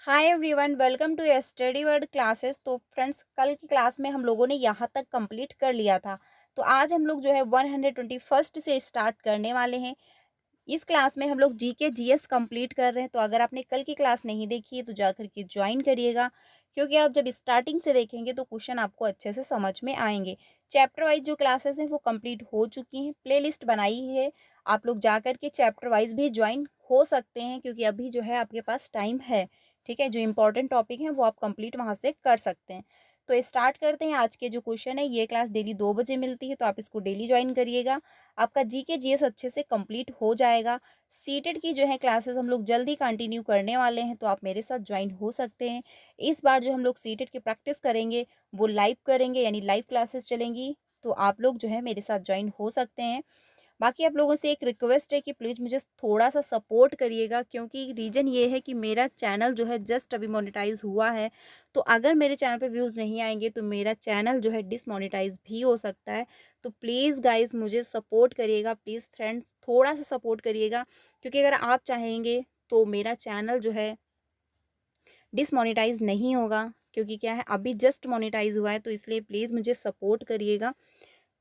Hi everyone, welcome to study world classes. तो friends, कल की क्लास में हम लोगों ने यहाँ तक कंप्लीट कर लिया था। तो आज हम लोग जो है 121st से स्टार्ट करने वाले हैं। इस क्लास में हम लोग जीके जीएस कंप्लीट कर रहे हैं। तो अगर आपने कल की क्लास नहीं देखी है तो जा करके ज्वाइन करिएगा, क्योंकि आप जब स्टार्टिंग से देखेंगे तो क्वेश्चन आपको अच्छे से समझ में आएंगे। चैप्टर वाइज जो क्लासेस हैं वो कंप्लीट हो चुकी हैं, प्लेलिस्ट बनाई है। आप लोग जा करके चैप्टर वाइज भी ज्वाइन हो सकते हैं, क्योंकि अभी जो है आपके पास टाइम है। ठीक है, जो इंपॉर्टेंट टॉपिक हैं वो आप कंप्लीट वहाँ से कर सकते हैं। तो स्टार्ट करते हैं। आज के जो क्वेश्चन है, ये क्लास डेली 2 बजे मिलती है, तो आप इसको डेली ज्वाइन करिएगा। आपका जीके जीएस अच्छे से कंप्लीट हो जाएगा। सीटेड की जो है क्लासेस हम लोग जल्दी कंटिन्यू करने वाले हैं, तो आप मेरे साथ ज्वाइन हो सकते हैं। इस बार जो हम लोग सीटेड की प्रैक्टिस करेंगे वो लाइव करेंगे, यानी लाइव क्लासेस चलेंगी। तो आप लोग जो है मेरे साथ ज्वाइन हो सकते हैं। बाकी आप लोगों से एक रिक्वेस्ट है कि प्लीज़ मुझे थोड़ा सा सपोर्ट करिएगा, क्योंकि रीज़न ये है कि मेरा चैनल जो है जस्ट अभी मोनेटाइज हुआ है। तो अगर मेरे चैनल पे व्यूज़ नहीं आएंगे तो मेरा चैनल जो है डिसमोनेटाइज भी हो सकता है। तो प्लीज़ गाइस मुझे सपोर्ट करिएगा, प्लीज़ फ्रेंड्स थोड़ा सा सपोर्ट करिएगा, क्योंकि अगर आप चाहेंगे तो मेरा चैनल जो है डिसमोनेटाइज नहीं होगा। क्योंकि क्या है, अभी जस्ट मोनेटाइज हुआ है, तो इसलिए प्लीज़ मुझे सपोर्ट करिएगा।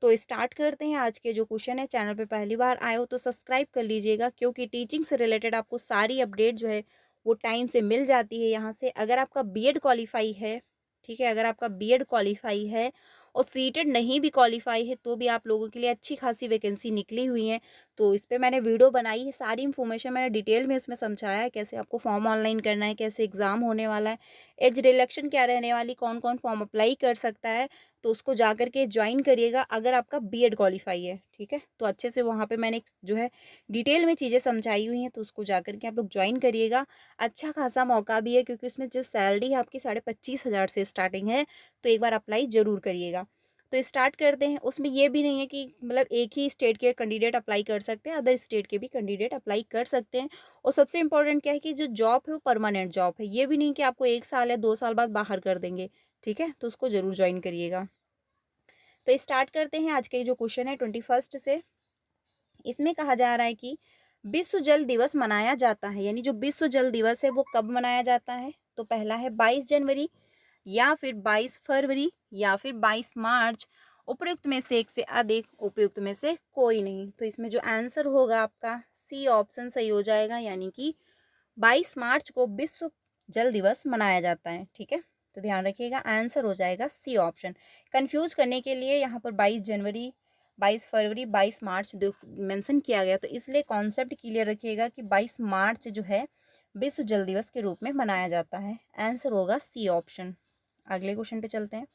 तो स्टार्ट करते हैं। आज के जो क्वेश्चन है, चैनल पे पहली बार आए हो तो सब्सक्राइब कर लीजिएगा, क्योंकि टीचिंग से रिलेटेड आपको सारी अपडेट जो है वो टाइम से मिल जाती है यहाँ से। अगर आपका बीएड क्वालिफाई है, ठीक है, अगर आपका बीएड क्वालिफाई है और सीटेड नहीं भी क्वालिफाई है, तो भी आप लोगों के लिए अच्छी खासी वैकेंसी निकली हुई है। तो इस पर मैंने वीडियो बनाई है, सारी इन्फॉर्मेशन मैंने डिटेल में उसमें समझाया है, कैसे आपको फॉर्म ऑनलाइन करना है, कैसे एग्ज़ाम होने वाला है, एज रिलेक्शन क्या रहने वाली, कौन कौन फॉर्म अप्लाई कर सकता है। तो उसको जा कर के ज्वाइन करिएगा अगर आपका बीएड क्वालिफाई है। ठीक है, तो अच्छे से वहाँ पे मैंने जो है डिटेल में चीज़ें समझाई हुई हैं, तो उसको जा कर के आप लोग ज्वाइन करिएगा। अच्छा खासा मौका भी है, क्योंकि उसमें जो सैलरी है आपकी 25,500 से स्टार्टिंग है। तो एक बार अप्लाई ज़रूर करिएगा। तो स्टार्ट करते हैं। उसमें ये भी नहीं है कि मतलब एक ही स्टेट के कैंडिडेट अप्लाई कर सकते हैं, अदर स्टेट के भी कैंडिडेट अप्लाई कर सकते हैं। और सबसे इंपॉर्टेंट क्या है कि जो जॉब है वो परमानेंट जॉब है, ये भी नहीं कि आपको 1 साल या 2 साल बाद बाहर कर देंगे। ठीक है, तो उसको ज़रूर ज्वाइन करिएगा। तो स्टार्ट करते हैं। आज के जो क्वेश्चन है 21st से, इसमें कहा जा रहा है कि विश्व जल दिवस मनाया जाता है, यानी जो विश्व जल दिवस है वो कब मनाया जाता है। तो पहला है 22 जनवरी, या फिर 22 फरवरी, या फिर 22 मार्च। उपयुक्त में से एक से अधिक, उपयुक्त में से कोई नहीं। तो इसमें जो आंसर होगा आपका सी ऑप्शन सही हो जाएगा, यानी कि 22 मार्च को विश्व जल दिवस मनाया जाता है। ठीक है, तो ध्यान रखिएगा, आंसर हो जाएगा सी ऑप्शन। कंफ्यूज करने के लिए यहाँ पर 22 जनवरी, 22 फरवरी, 22 मार्च मेंशन किया गया, तो इसलिए कॉन्सेप्ट क्लियर रखिएगा कि 22 मार्च जो है विश्व जल दिवस के रूप में मनाया जाता है। आंसर होगा सी ऑप्शन। अगले क्वेश्चन पे चलते हैं।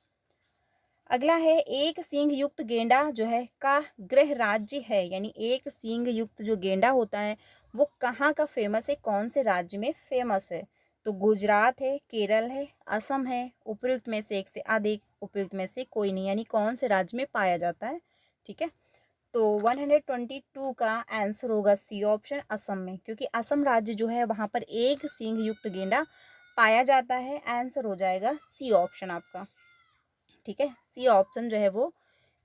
अगला है, एक सींग युक्त गेंडा जो है का गृह राज्य है, यानी एक सींग युक्त जो गेंडा होता है वो कहाँ का फेमस है, कौन से राज्य में फेमस है। तो गुजरात है, केरल है, असम है। उपयुक्त में से एक से अधिक, उपयुक्त में से कोई नहीं, यानी कौन से राज्य में पाया जाता है। ठीक है, तो 122 का आंसर होगा सी ऑप्शन, असम में, क्योंकि असम राज्य जो है वहाँ पर एक सींग युक्त गेंडा पाया जाता है। आंसर हो जाएगा सी ऑप्शन आपका। ठीक है, सी ऑप्शन जो है वो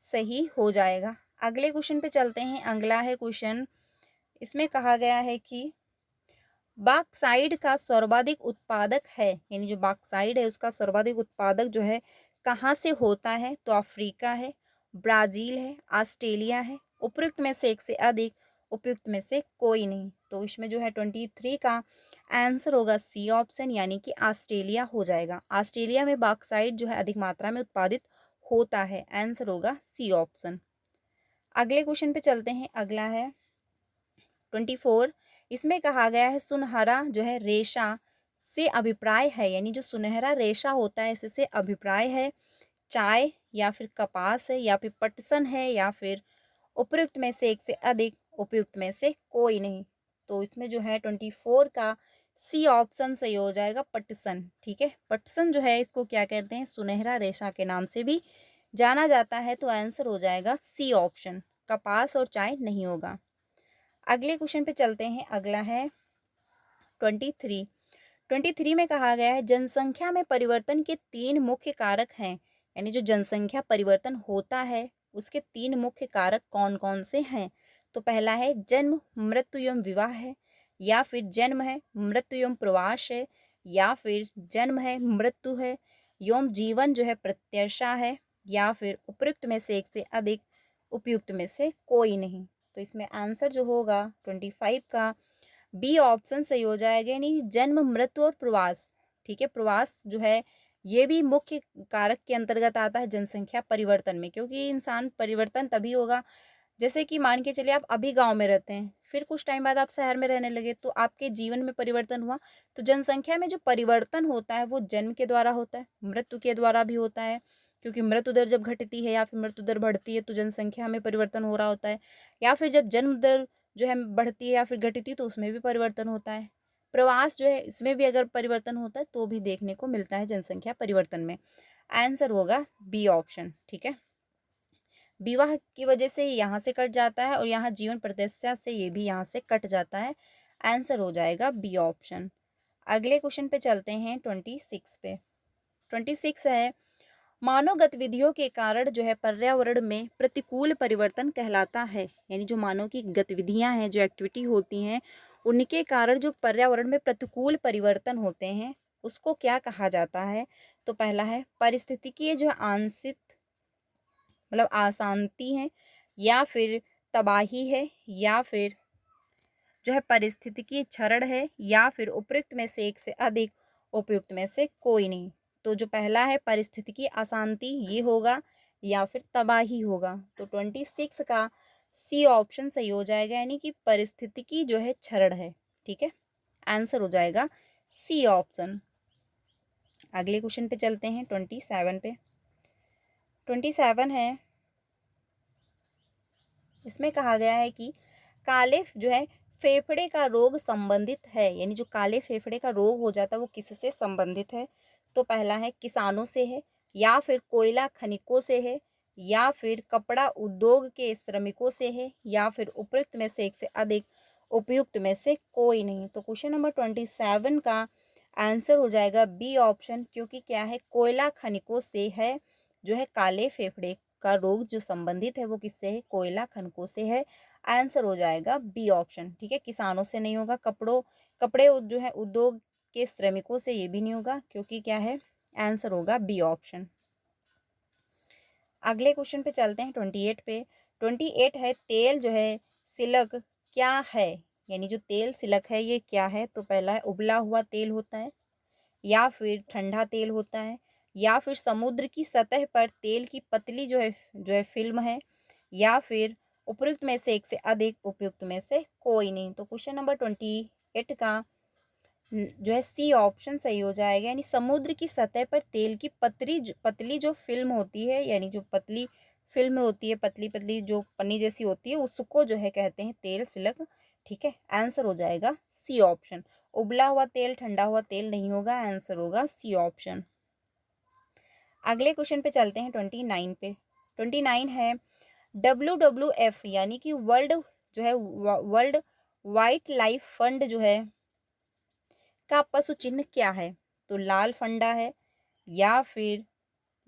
सही हो जाएगा। अगले क्वेश्चन पे चलते हैं। अगला है क्वेश्चन, इसमें कहा गया है कि बॉक्साइट का सर्वाधिक उत्पादक है, यानी जो बॉक्साइट है उसका सर्वाधिक उत्पादक जो है कहाँ से होता है। तो अफ्रीका है, ब्राज़ील है, ऑस्ट्रेलिया है। उपयुक्त में से एक से अधिक, उपयुक्त में से कोई नहीं। तो इसमें जो है 23 का आंसर होगा सी ऑप्शन, यानी कि ऑस्ट्रेलिया हो जाएगा। ऑस्ट्रेलिया में बॉक्साइट जो है अधिक मात्रा में उत्पादित होता है। आंसर होगा सी ऑप्शन। अगले क्वेश्चन पे चलते हैं। अगला है 24। इसमें कहा गया है सुनहरा जो है रेशा से अभिप्राय है, यानी जो सुनहरा रेशा होता है इससे अभिप्राय है चाय, या फिर कपास है, या फिर पटसन है, या फिर उपयुक्त में से एक से अधिक, उपयुक्त में से कोई नहीं। तो इसमें जो है 24 का सी ऑप्शन सही हो जाएगा, पटसन। ठीक है, पटसन जो है इसको क्या कहते हैं, सुनहरा रेशा के नाम से भी जाना जाता है। तो आंसर हो जाएगा सी ऑप्शन, कपास और चाय नहीं होगा। अगले क्वेश्चन पे चलते हैं। अगला है 23। 23 में कहा गया है जनसंख्या में परिवर्तन के 3 मुख्य कारक हैं, यानी जो जनसंख्या परिवर्तन होता है उसके 3 मुख्य कारक कौन कौन से हैं। तो पहला है जन्म, मृत्यु एवं विवाह है, या फिर जन्म है, मृत्यु एवं प्रवास है, या फिर जन्म है, मृत्यु है, यौम जीवन जो है प्रत्याशा है, या फिर उपयुक्त में से एक से अधिक, उपयुक्त में से कोई नहीं। तो इसमें आंसर जो होगा 25 का बी ऑप्शन सही हो जाएगा, यानी जन्म, मृत्यु और प्रवास। ठीक है, प्रवास जो है ये भी मुख्य कारक के अंतर्गत आता है जनसंख्या परिवर्तन में, क्योंकि इंसान परिवर्तन तभी होगा, जैसे कि मान के चलिए आप अभी गांव में रहते हैं, फिर कुछ टाइम बाद आप शहर में रहने लगे, तो आपके जीवन में परिवर्तन हुआ। तो जनसंख्या में जो परिवर्तन होता है वो जन्म के द्वारा होता है, मृत्यु के द्वारा भी होता है, क्योंकि मृत्यु दर जब घटती है या फिर मृत्यु दर बढ़ती है तो जनसंख्या में परिवर्तन हो रहा होता है, या फिर जब जन्म दर जो है बढ़ती है या फिर घटती है तो उसमें भी परिवर्तन होता है। प्रवास जो है इसमें भी अगर परिवर्तन होता है तो भी देखने को मिलता है जनसंख्या परिवर्तन में। आंसर होगा बी ऑप्शन। ठीक है, विवाह की वजह से यहाँ से कट जाता है और यहाँ जीवन प्रतिष्ठा से ये भी यहाँ से कट जाता है। आंसर हो जाएगा बी ऑप्शन। अगले क्वेश्चन पे चलते हैं 26 पे। 26 है, मानव गतिविधियों के कारण जो है पर्यावरण में प्रतिकूल परिवर्तन कहलाता है, यानी जो मानव की गतिविधियां हैं, जो एक्टिविटी होती हैं, उनके कारण जो पर्यावरण में प्रतिकूल परिवर्तन होते हैं उसको क्या कहा जाता है। तो पहला है पारिस्थितिकीय जो आंशिक मतलब अशांति है, या फिर तबाही है, या फिर जो है पारिस्थितिकी क्षरण है, या फिर उपयुक्त में से एक से अधिक, उपयुक्त में से कोई नहीं। तो जो पहला है पारिस्थितिकी अशांति ये होगा, या फिर तबाही होगा। तो 26 का सी ऑप्शन सही हो जाएगा, यानी कि पारिस्थितिकी जो है क्षरण है। ठीक है, आंसर हो जाएगा सी ऑप्शन। अगले क्वेश्चन पे चलते हैं 27 पे। 27 है, इसमें कहा गया है कि काले जो है फेफड़े का रोग संबंधित है, यानी जो काले फेफड़े का रोग हो जाता है वो किससे संबंधित है। तो पहला है किसानों से है, या फिर कोयला खनिकों से है, या फिर कपड़ा उद्योग के श्रमिकों से है, या फिर उपयुक्त में से एक से अधिक, उपयुक्त में से कोई नहीं। तो क्वेश्चन नंबर 27 का आंसर हो जाएगा बी ऑप्शन, क्योंकि क्या है कोयला खनिकों से है जो है काले फेफड़े का रोग जो संबंधित है वो किससे है, कोयला खनिकों से है। आंसर हो जाएगा बी ऑप्शन। ठीक है, किसानों से नहीं होगा, कपड़े जो है उद्योग के श्रमिकों से ये भी नहीं होगा, क्योंकि क्या है आंसर होगा बी ऑप्शन। अगले क्वेश्चन पे चलते हैं 28 पे। 28 है, तेल जो है सिलक क्या है, यानी जो तेल सिलक है ये क्या है। तो पहला है उबला हुआ तेल होता है, या फिर ठंडा तेल होता है, या फिर समुद्र की सतह पर तेल की पतली जो है फिल्म है, या फिर उपयुक्त में से एक से अधिक, उपयुक्त में से कोई नहीं। तो क्वेश्चन नंबर 28 का जो है सी ऑप्शन सही हो जाएगा, यानी समुद्र की सतह पर तेल की पतली जो फिल्म होती है, यानी जो पतली फिल्म होती है, पतली पतली जो पन्नी जैसी होती है, उसको जो है कहते हैं तेल सिलक। ठीक है, आंसर हो जाएगा सी ऑप्शन। उबला हुआ तेल, ठंडा हुआ तेल नहीं होगा, आंसर होगा सी ऑप्शन। अगले क्वेश्चन पे चलते हैं 29 पे। 29 है, WWF यानी कि वर्ल्ड वाइल्ड लाइफ फंड जो है का पशु चिन्ह क्या है। तो लाल फंडा है, या फिर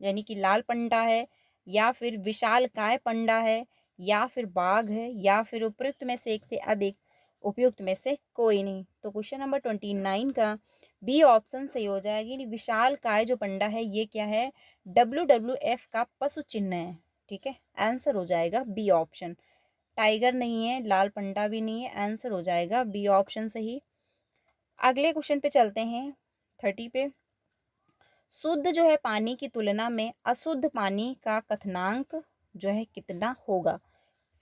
यानी कि लाल पंडा है, या फिर विशाल काय पंडा है, या फिर बाघ है, या फिर उपयुक्त में से एक से अधिक, उपयुक्त में से कोई नहीं। तो क्वेश्चन नंबर 29 का बी ऑप्शन सही हो जाएगी, यानी विशाल काय जो पंडा है ये क्या है, WWF का पशु चिन्ह है। ठीक है, आंसर हो जाएगा बी ऑप्शन। टाइगर नहीं है, लाल पंडा भी नहीं है, आंसर हो जाएगा बी ऑप्शन सही। अगले क्वेश्चन पे चलते हैं 30 पे। शुद्ध जो है पानी की तुलना में अशुद्ध पानी का क्वथनांक जो है कितना होगा।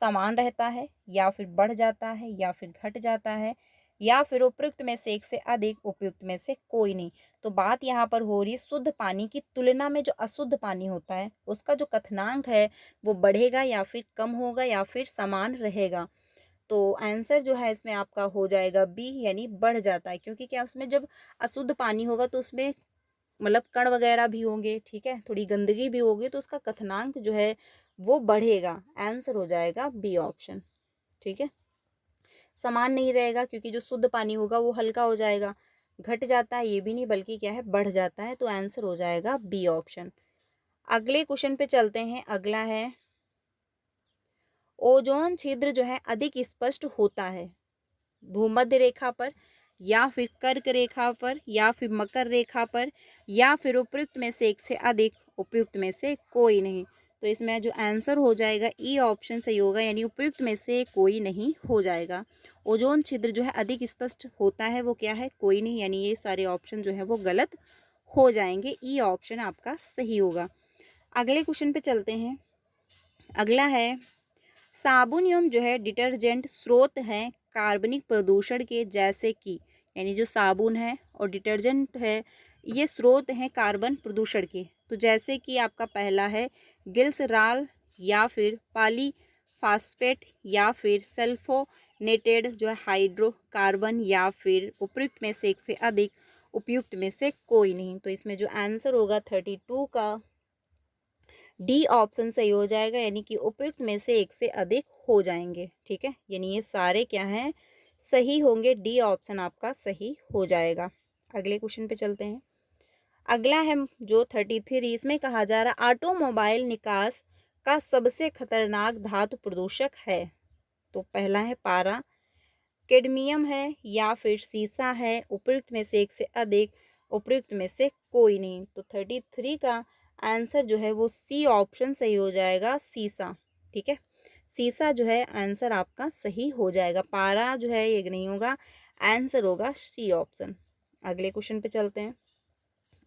समान रहता है, या फिर बढ़ जाता है, या फिर घट जाता है, या फिर उपयुक्त में से एक से अधिक, उपयुक्त में से कोई नहीं। तो बात यहाँ पर हो रही है शुद्ध पानी की तुलना में जो अशुद्ध पानी होता है उसका जो क्वथनांक है वो बढ़ेगा, या फिर कम होगा, या फिर समान रहेगा। तो आंसर जो है इसमें आपका हो जाएगा बी, यानी बढ़ जाता है, क्योंकि क्या उसमें जब अशुद्ध पानी होगा तो उसमें मतलब कण वगैरह भी होंगे, ठीक है, थोड़ी गंदगी भी होगी, तो उसका क्वथनांक जो है वो बढ़ेगा। आंसर हो जाएगा बी ऑप्शन। ठीक है, समान नहीं रहेगा, क्योंकि जो शुद्ध पानी होगा वो हल्का हो जाएगा। घट जाता है ये भी नहीं, बल्कि क्या है बढ़ जाता है। तो आंसर हो जाएगा बी ऑप्शन। अगले क्वेश्चन पे चलते हैं। अगला है ओजोन छिद्र जो है अधिक स्पष्ट होता है भूमध्य रेखा पर, या फिर कर्क रेखा पर, या फिर मकर रेखा पर, या फिर उपयुक्त में से एक से अधिक, उपयुक्त में से कोई नहीं। तो इसमें जो आंसर हो जाएगा ई ऑप्शन सही होगा, यानी उपयुक्त में से कोई नहीं हो जाएगा। ओजोन छिद्र जो है अधिक स्पष्ट होता है, वो क्या है, कोई नहीं, यानी ये सारे ऑप्शन जो है वो गलत हो जाएंगे। ई ऑप्शन आपका सही होगा। अगले क्वेश्चन पे चलते हैं। अगला है, साबुन एवं जो है डिटर्जेंट स्रोत हैं कार्बनिक प्रदूषण के, जैसे कि, यानी जो साबुन है और डिटर्जेंट है ये स्रोत हैं कार्बन प्रदूषण के। तो जैसे कि आपका पहला है ग्लिसरॉल, या फिर पॉलीफॉस्फेट, या फिर सल्फोनेटेड जो है हाइड्रोकार्बन, या फिर उपयुक्त में से एक से अधिक, उपयुक्त में से कोई नहीं। तो इसमें जो आंसर होगा 32 का डी ऑप्शन सही हो जाएगा, यानी कि उपयुक्त में से एक से अधिक हो जाएंगे। ठीक है, यानी ये सारे क्या हैं, सही होंगे। डी ऑप्शन आपका सही हो जाएगा। अगले क्वेश्चन पे चलते हैं। अगला है जो 33, इसमें कहा जा रहा ऑटोमोबाइल निकास का सबसे खतरनाक धातु प्रदूषक है। तो पहला है पारा, कैडमियम है, या फिर सीसा है, उपयुक्त में से एक से अधिक, उपयुक्त में से कोई नहीं। तो 33 का आंसर जो है वो सी ऑप्शन सही हो जाएगा, सीसा। ठीक है, सीसा जो है आंसर आपका सही हो जाएगा। पारा जो है ये नहीं होगा, आंसर होगा सी ऑप्शन। अगले क्वेश्चन पे चलते हैं।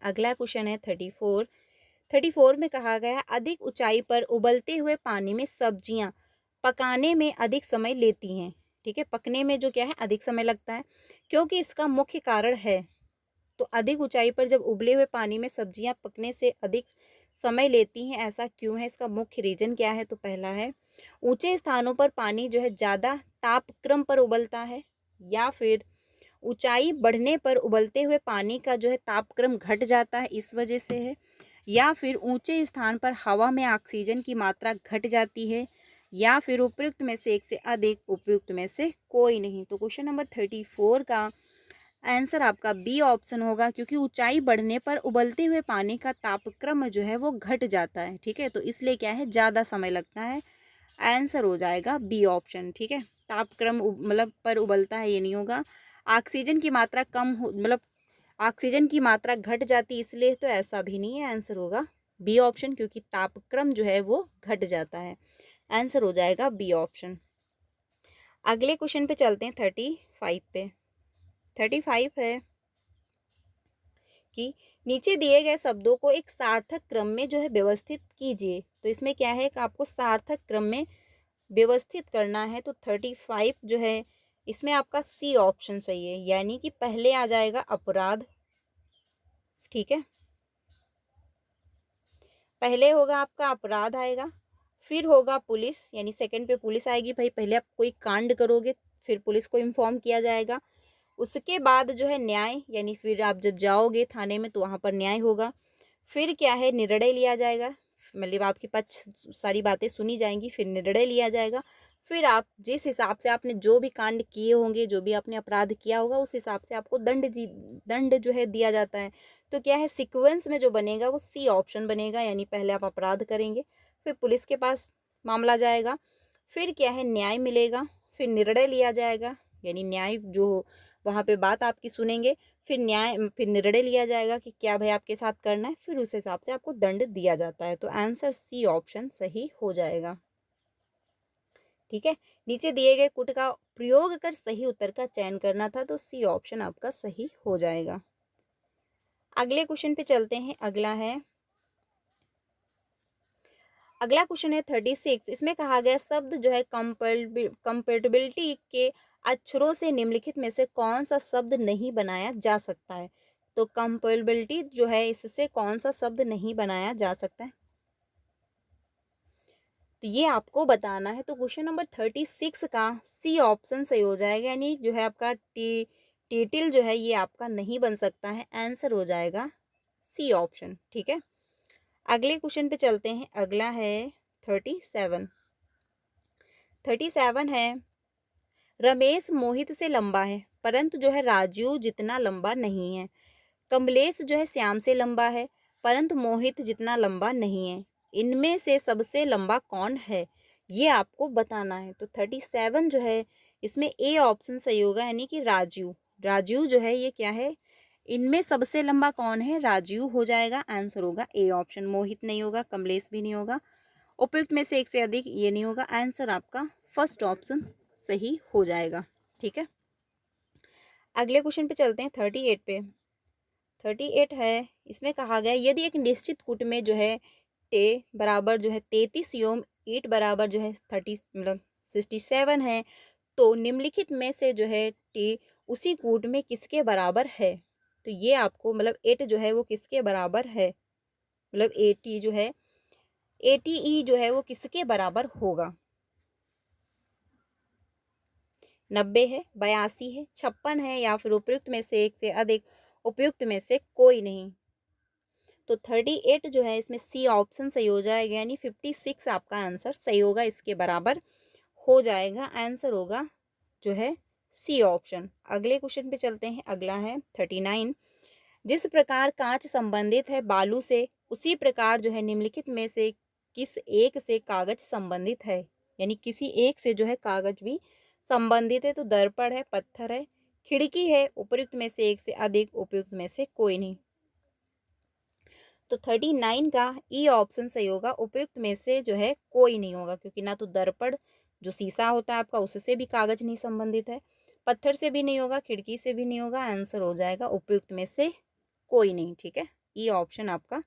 अगला क्वेश्चन है 34 में कहा गया है अधिक ऊंचाई पर उबलते हुए पानी में सब्जियां पकाने में अधिक समय लेती हैं। ठीक है, पकने में जो क्या है अधिक समय लगता है, क्योंकि इसका मुख्य कारण है। तो अधिक ऊंचाई पर जब उबले हुए पानी में सब्जियां पकने से अधिक समय लेती हैं, ऐसा क्यों है, इसका मुख्य रीजन क्या है। तो पहला है ऊंचे स्थानों पर पानी जो है ज़्यादा तापक्रम पर उबलता है, या फिर ऊंचाई बढ़ने पर उबलते हुए पानी का जो है तापक्रम घट जाता है, इस वजह से है, या फिर ऊंचे स्थान पर हवा में ऑक्सीजन की मात्रा घट जाती है, या फिर उपयुक्त में से एक से अधिक, उपयुक्त में से कोई नहीं। तो क्वेश्चन नंबर 34 का आंसर आपका बी ऑप्शन होगा, क्योंकि ऊंचाई बढ़ने पर उबलते हुए पानी का तापक्रम जो है वो घट जाता है। ठीक है, तो इसलिए क्या है, ज़्यादा समय लगता है। आंसर हो जाएगा बी ऑप्शन। ठीक है, तापक्रम मतलब पर उबलता है, ये नहीं होगा। ऑक्सीजन की मात्रा कम हो, मतलब ऑक्सीजन की मात्रा घट जाती इसलिए, तो ऐसा भी नहीं है। आंसर होगा बी ऑप्शन, क्योंकि तापक्रम जो है वो घट जाता है। आंसर हो जाएगा बी ऑप्शन। अगले क्वेश्चन पे चलते हैं 35 पे। 35 है कि नीचे दिए गए शब्दों को एक सार्थक क्रम में जो है व्यवस्थित कीजिए। तो इसमें क्या है कि आपको सार्थक क्रम में व्यवस्थित करना है। तो 35 जो है इसमें आपका सी ऑप्शन सही है, यानी कि पहले आ जाएगा अपराध। ठीक है, पहले होगा आपका अपराध आएगा, फिर होगा पुलिस, यानी सेकंड पे पुलिस आएगी। भाई पहले आप कोई कांड करोगे, फिर पुलिस को इन्फॉर्म किया जाएगा। उसके बाद जो है न्याय, यानी फिर आप जब जाओगे थाने में तो वहाँ पर न्याय होगा। फिर क्या है, निर्णय लिया जाएगा, मतलब आपके पक्ष सारी बातें सुनी जाएंगी, फिर निर्णय लिया जाएगा। फिर आप जिस हिसाब से आपने जो भी कांड किए होंगे, जो भी आपने अपराध किया होगा, उस हिसाब से आपको दंड जो है दिया जाता है। तो क्या है, सीक्वेंस में जो बनेगा वो सी ऑप्शन बनेगा, यानी पहले आप अपराध करेंगे, फिर पुलिस के पास मामला जाएगा, फिर क्या है, न्याय मिलेगा, फिर निर्णय लिया जाएगा, यानी न्याय जो वहाँ पे बात आपकी सुनेंगे, फिर निर्णय लिया जाएगा कि क्या भाई आपके साथ करना है, फिर उस हिसाब से आपको दंड दिया जाता है। तो आंसर सी ऑप्शन सही हो जाएगा। ठीक है, नीचे दिए गए कुट का प्रयोग कर सही उत्तर का चयन करना था, तो सी ऑप्शन आपका सही हो जाएगा। अगले क्वेश्चन पे चलते हैं। अगला क्वेश्चन है 36, इसमें कहा गया शब्द जो है कंपेटिबिलिटी के अक्षरों से निम्नलिखित में से कौन सा शब्द नहीं बनाया जा सकता है। तो कंपेटिबिलिटी जो है इससे कौन सा शब्द नहीं बनाया जा सकता है, तो ये आपको बताना है। तो क्वेश्चन नंबर 36 का सी ऑप्शन सही हो जाएगा, यानी जो है आपका टिटिल जो है ये आपका नहीं बन सकता है। आंसर हो जाएगा सी ऑप्शन। ठीक है, अगले क्वेश्चन पे चलते हैं। अगला है 37 है, रमेश मोहित से लंबा है परंतु जो है राजू जितना लंबा नहीं है। कमलेश जो है श्याम से लंबा है परंतु मोहित जितना लंबा नहीं है। इनमें से सबसे लंबा कौन है, ये आपको बताना है। तो 37 जो है इसमें ए ऑप्शन सही होगा, यानी कि राजू। राजीव जो है ये क्या है, इनमें सबसे लंबा कौन है, राजीव हो जाएगा, आंसर होगा ए ऑप्शन। मोहित नहीं होगा, कमलेश भी नहीं होगा, उपयुक्त में से एक से अधिक ये नहीं होगा, आंसर आपका फर्स्ट ऑप्शन सही हो जाएगा। ठीक है, अगले क्वेश्चन पे चलते हैं 38 पे। 38 है, इसमें कहा गया यदि एक निश्चित कूट में जो है टे बराबर जो है 33 योम 8 बराबर जो है 30 मतलब 67 है, तो निम्नलिखित में से जो है टी उसी कूट में किसके बराबर है। तो ये आपको मतलब 8 जो है वो किसके बराबर है, मतलब 80 जो है 80 जो है वो किसके बराबर होगा। 90 है, 82 है, 56 है, या फिर उपयुक्त में से एक से अधिक, उपयुक्त में से कोई नहीं। तो 38 जो है इसमें सी ऑप्शन सही हो जाएगा, यानी 56 आपका आंसर सही होगा, इसके बराबर हो जाएगा, आंसर होगा जो है सी ऑप्शन। अगले क्वेश्चन पे चलते हैं, अगला है 39। जिस प्रकार कांच संबंधित है बालू से, उसी प्रकार जो है निम्नलिखित में से किस एक से कागज संबंधित है, यानी किसी एक से जो है कागज भी संबंधित है। तो दर्पण है, पत्थर है, खिड़की है, उपयुक्त में से एक से अधिक, उपयुक्त में से कोई नहीं। तो 39 का ई ऑप्शन सही होगा, उपयुक्त में से जो है कोई नहीं होगा, क्योंकि ना तो दर्पण जो शीशा होता है आपका उससे भी कागज नहीं संबंधित है, पत्थर से भी नहीं होगा, खिड़की से भी नहीं होगा, आंसर हो जाएगा उपयुक्त में से कोई नहीं। ठीक है, ई ऑप्शन आपका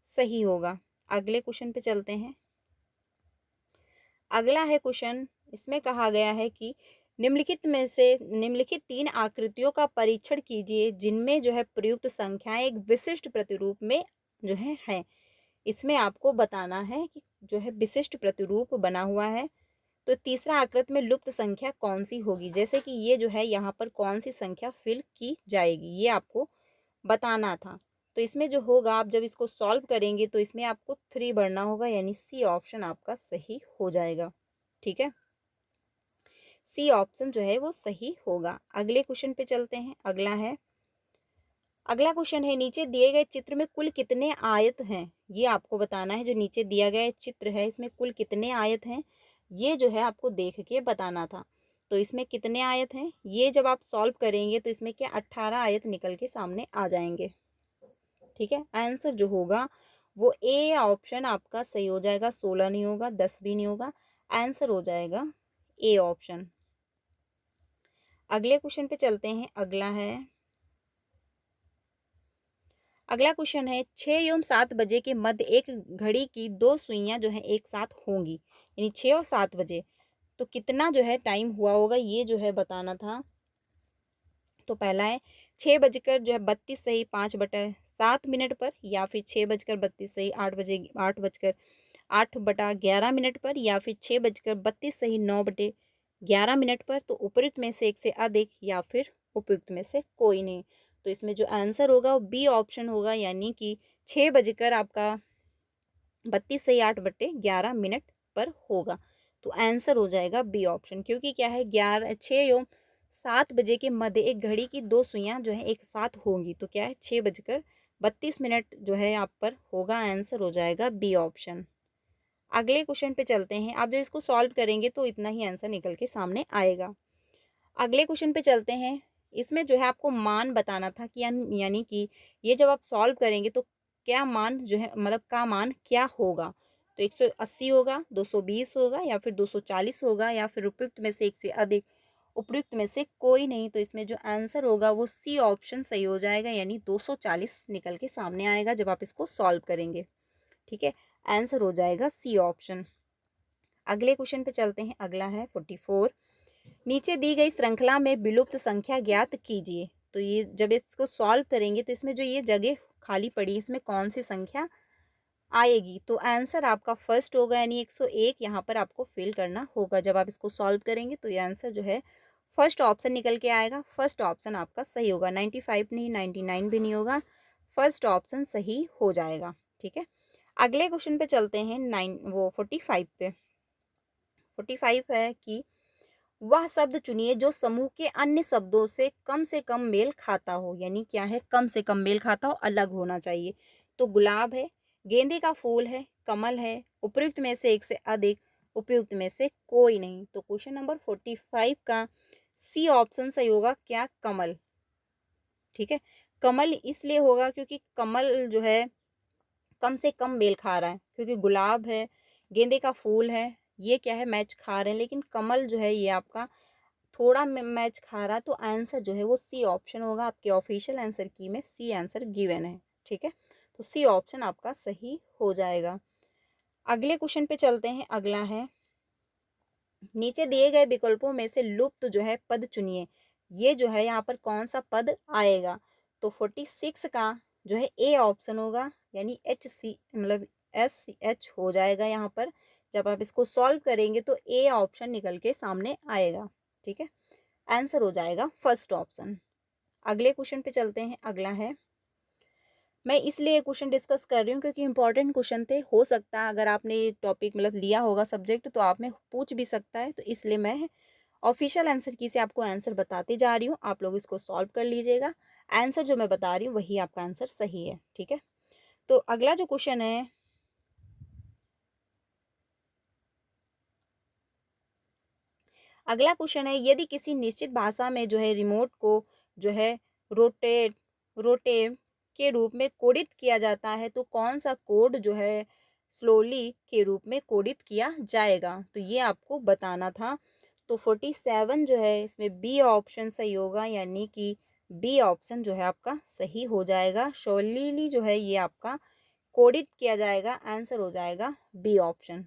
सही होगा। अगले क्वेश्चन पे चलते हैं, अगला है क्वेश्चन, इसमें कहा गया है कि निम्नलिखित में से निम्नलिखित 3 आकृतियों का परीक्षण कीजिए जिनमें जो है प्रयुक्त संख्याएं एक विशिष्ट प्रतिरूप में जो है। इसमें आपको बताना है कि जो है विशिष्ट प्रतिरूप बना हुआ है, तो तीसरा आकृति में लुप्त संख्या कौन सी होगी, जैसे कि ये जो है यहाँ पर कौन सी संख्या फिल की जाएगी, ये आपको बताना था। तो इसमें जो होगा, आप जब इसको सॉल्व करेंगे तो इसमें आपको 3 भरना होगा, यानी सी ऑप्शन आपका सही हो जाएगा। ठीक है, सी ऑप्शन जो है वो सही होगा। अगले क्वेश्चन पे चलते हैं, अगला क्वेश्चन है नीचे दिए गए चित्र में कुल कितने आयत हैं, ये आपको बताना है। जो नीचे दिया गया चित्र है इसमें कुल कितने आयत हैं, ये जो है आपको देख के बताना था। तो इसमें कितने आयत हैं, ये जब आप सॉल्व करेंगे तो इसमें क्या 18 आयत निकल के सामने आ जाएंगे। ठीक है, आंसर जो होगा वो ए ऑप्शन आपका सही हो जाएगा, 16 नहीं होगा, 10 भी नहीं होगा, आंसर हो जाएगा ए ऑप्शन। अगले क्वेश्चन पे चलते हैं, अगला क्वेश्चन है 6 एवं 7 बजे के मध्य एक घड़ी की 2 सुइयां जो है एक साथ होंगी, यानी 6 और 7 बजे, तो कितना जो है टाइम हुआ होगा, ये जो है बताना था। तो पहला है 6 बजकर 32 सही 5/7 मिनट पर, या फिर 6 बजकर 32 सही 8 बटा 11 मिनट पर, या फिर 6 बजकर 32 सही 9/11 मिनट पर। तो उपयुक्त में से एक से अधिक, या फिर उपयुक्त में से कोई नहीं। तो इसमें जो आंसर होगा वो बी ऑप्शन होगा, यानी कि 6 बजकर आपका 32 सही 8/11 मिनट पर होगा। तो आंसर हो जाएगा बी ऑप्शन, क्योंकि क्या है 6 एवं 7 बजे के मध्य एक घड़ी की 2 सुइयां जो है एक साथ होंगी, तो क्या है 6 बजकर 32 मिनट जो है आप पर होगा, आंसर हो जाएगा बी ऑप्शन। अगले क्वेश्चन पे चलते हैं, आप जब इसको सॉल्व करेंगे तो इतना ही आंसर निकल के सामने आएगा। अगले क्वेश्चन पे चलते हैं, इसमें जो है आपको मान बताना था कि यानी कि ये जब आप सॉल्व करेंगे तो क्या मान जो है मतलब का मान क्या होगा। तो 180 होगा, 220 होगा, या फिर 240 होगा, या फिर उपयुक्त में से एक से अधिक, उपयुक्त में से कोई नहीं। तो इसमें जो आंसर होगा वो सी ऑप्शन सही हो जाएगा, यानी 240 निकल के सामने आएगा जब आप इसको सॉल्व करेंगे। ठीक है, आंसर हो जाएगा सी ऑप्शन। अगले क्वेश्चन पे चलते हैं, अगला है 44। नीचे दी गई श्रृंखला में विलुप्त संख्या ज्ञात कीजिए। तो ये जब इसको सॉल्व करेंगे तो इसमें जो ये जगह खाली पड़ी है इसमें कौन सी संख्या आएगी। तो आंसर आपका फर्स्ट होगा, यानी 101 यहाँ पर आपको फिल करना होगा। जब आप इसको सॉल्व करेंगे तो ये आंसर जो है फर्स्ट ऑप्शन निकल के आएगा, फर्स्ट ऑप्शन आपका सही होगा। 95 नहीं, 99 भी नहीं होगा, फर्स्ट ऑप्शन सही हो जाएगा। ठीक है, अगले क्वेश्चन पे चलते हैं 45 पे। 45 है कि वह शब्द चुनिए जो समूह के अन्य शब्दों से कम मेल खाता हो, यानी क्या है कम से कम मेल खाता हो, अलग होना चाहिए। तो गुलाब है, गेंदे का फूल है, कमल है, उपयुक्त में से एक से अधिक, उपयुक्त में से कोई नहीं। तो क्वेश्चन नंबर 45 का सी ऑप्शन सही होगा, क्या कमल। ठीक है। कमल इसलिए होगा क्योंकि कमल जो है कम से कम मेल खा रहा है, क्योंकि गुलाब है, गेंदे का फूल है, ये क्या है मैच खा रहे हैं, लेकिन कमल जो है ये आपका थोड़ा मैच खा रहा है। तो आंसर जो है वो सी ऑप्शन होगा। आपके ऑफिशियल आंसर की में सी आंसर गिवन है। ठीक है, तो सी ऑप्शन आपका सही हो जाएगा। अगले क्वेश्चन पे चलते हैं। अगला है, नीचे दिए गए विकल्पों में से लुप्त जो है पद चुनिए। ये जो है यहाँ पर कौन सा पद आएगा? तो 46 का जो है ए ऑप्शन होगा, यानी एच सी मतलब एस एच हो जाएगा यहाँ पर। जब आप इसको सॉल्व करेंगे तो ए ऑप्शन निकल के सामने आएगा। ठीक है, आंसर हो जाएगा फर्स्ट ऑप्शन। अगले क्वेश्चन पे चलते हैं। अगला है, मैं इसलिए क्वेश्चन डिस्कस कर रही हूँ क्योंकि इंपॉर्टेंट क्वेश्चन थे। हो सकता है अगर आपने टॉपिक मतलब लिया होगा सब्जेक्ट तो आप में पूछ भी सकता है, तो इसलिए मैं ऑफिशियल आंसर की से आपको आंसर बताती जा रही हूँ। आप लोग इसको सॉल्व कर लीजिएगा। आंसर जो मैं बता रही हूँ वही आपका आंसर सही है। ठीक है, तो अगला जो क्वेश्चन है, अगला क्वेश्चन है, यदि किसी निश्चित भाषा में जो है रिमोट को जो है रोटेट रोटेट के रूप में कोडित किया जाता है तो कौन सा कोड जो है स्लोली के रूप में कोडित किया जाएगा? तो ये आपको बताना था। तो 47 जो है इसमें बी ऑप्शन सही होगा, यानी कि बी ऑप्शन जो है आपका सही हो जाएगा। शोलीली जो है ये आपका कोडित किया जाएगा, आंसर हो जाएगा बी ऑप्शन।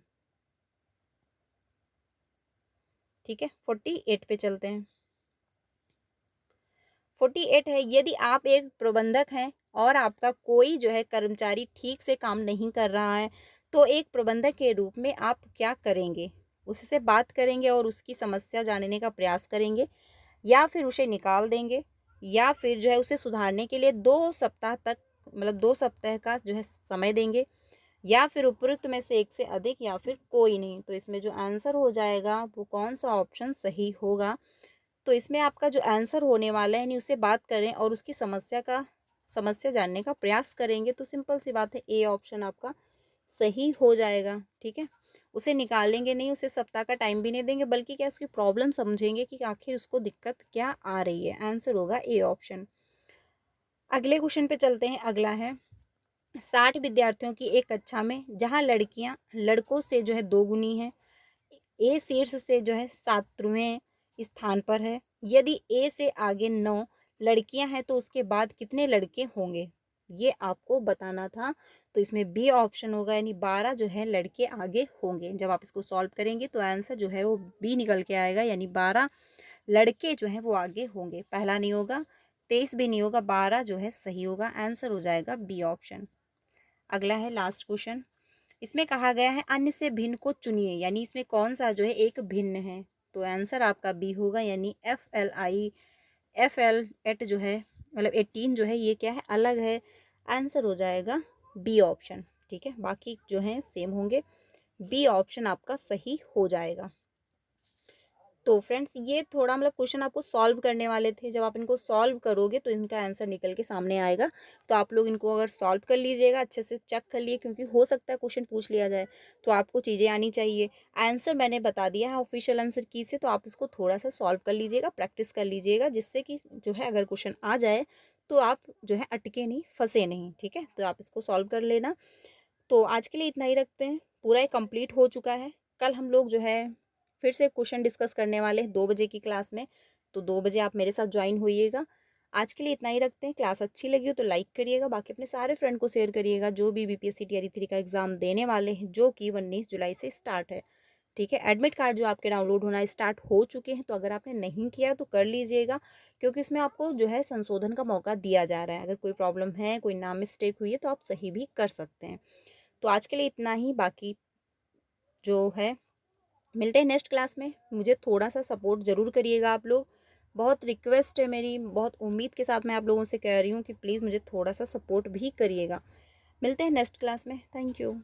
ठीक है, 48 पे चलते हैं। 48 है, यदि आप एक प्रबंधक हैं और आपका कोई जो है कर्मचारी ठीक से काम नहीं कर रहा है तो एक प्रबंधक के रूप में आप क्या करेंगे? उससे बात करेंगे और उसकी समस्या जानने का प्रयास करेंगे, या फिर उसे निकाल देंगे, या फिर जो है उसे सुधारने के लिए 2 सप्ताह तक मतलब 2 सप्ताह का जो है समय देंगे, या फिर उपयुक्त में से एक से अधिक, या फिर कोई नहीं। तो इसमें जो आंसर हो जाएगा वो कौन सा ऑप्शन सही होगा? तो इसमें आपका जो आंसर होने वाला है, यानी उससे बात करें और उसकी समस्या जानने का प्रयास करेंगे, तो सिंपल सी बात है ए ऑप्शन आपका सही हो जाएगा। ठीक है, उसे निकालेंगे नहीं, उसे सप्ताह का टाइम भी नहीं देंगे, बल्कि क्या उसकी प्रॉब्लम समझेंगे कि आखिर उसको दिक्कत क्या आ रही है। आंसर होगा ए ऑप्शन। अगले क्वेश्चन पे चलते हैं। अगला है, 60 विद्यार्थियों की एक कक्षा में जहाँ लड़कियां लड़कों से जो है 2 गुनी है, ए शीर्ष से जो है 7वें स्थान पर है। यदि ए से आगे 9 लड़कियां हैं तो उसके बाद कितने लड़के होंगे? ये आपको बताना था। तो इसमें बी ऑप्शन होगा, यानी 12 जो है लड़के आगे होंगे। जब आप इसको सॉल्व करेंगे तो आंसर जो है वो बी निकल के आएगा, यानी 12 लड़के जो हैं वो आगे होंगे। पहला नहीं होगा, 23 भी नहीं होगा, 12 जो है सही होगा। आंसर हो जाएगा बी ऑप्शन। अगला है लास्ट क्वेश्चन। इसमें कहा गया है अन्य से भिन्न को चुनिए, यानी इसमें कौन सा जो है एक भिन्न है? तो आंसर आपका बी होगा, यानी एफ एल एट जो है मतलब 18 जो है ये क्या है अलग है। आंसर हो जाएगा बी ऑप्शन। ठीक है, बाकी जो है सेम होंगे। बी ऑप्शन आपका सही हो जाएगा। तो फ्रेंड्स ये थोड़ा मतलब क्वेश्चन आपको सॉल्व करने वाले थे। जब आप इनको सॉल्व करोगे तो इनका आंसर निकल के सामने आएगा। तो आप लोग इनको अगर सॉल्व कर लीजिएगा, अच्छे से चेक कर लिए, क्योंकि हो सकता है क्वेश्चन पूछ लिया जाए, तो आपको चीज़ें आनी चाहिए। आंसर मैंने बता दिया है ऑफिशियल आंसर की से, तो आप इसको थोड़ा सा सॉल्व कर लीजिएगा, प्रैक्टिस कर लीजिएगा, जिससे कि जो है अगर क्वेश्चन आ जाए तो आप जो है अटके नहीं, फंसे नहीं। ठीक है, तो आप इसको सॉल्व कर लेना। तो आज के लिए इतना ही रखते हैं, पूरा ही कंप्लीट हो चुका है। कल हम लोग जो है फिर से क्वेश्चन डिस्कस करने वाले हैं 2 बजे की क्लास में, तो 2 बजे आप मेरे साथ ज्वाइन होइएगा। आज के लिए इतना ही रखते हैं। क्लास अच्छी लगी हो तो लाइक करिएगा, बाकी अपने सारे फ्रेंड को शेयर करिएगा जो भी बीपीएससी टीआरई 3 का एग्ज़ाम देने वाले हैं, जो कि 19 जुलाई से स्टार्ट है। ठीक है, एडमिट कार्ड जो आपके डाउनलोड होना स्टार्ट हो चुके हैं, तो अगर आपने नहीं किया तो कर लीजिएगा, क्योंकि इसमें आपको जो है संशोधन का मौका दिया जा रहा है। अगर कोई प्रॉब्लम है, कोई नाम मिस्टेक हुई है, तो आप सही भी कर सकते हैं। तो आज के लिए इतना ही, बाकी जो है मिलते हैं नेक्स्ट क्लास में। मुझे थोड़ा सा सपोर्ट ज़रूर करिएगा आप लोग, बहुत रिक्वेस्ट है मेरी, बहुत उम्मीद के साथ मैं आप लोगों से कह रही हूँ कि प्लीज़ मुझे थोड़ा सा सपोर्ट भी करिएगा। मिलते हैं नेक्स्ट क्लास में। Thank you.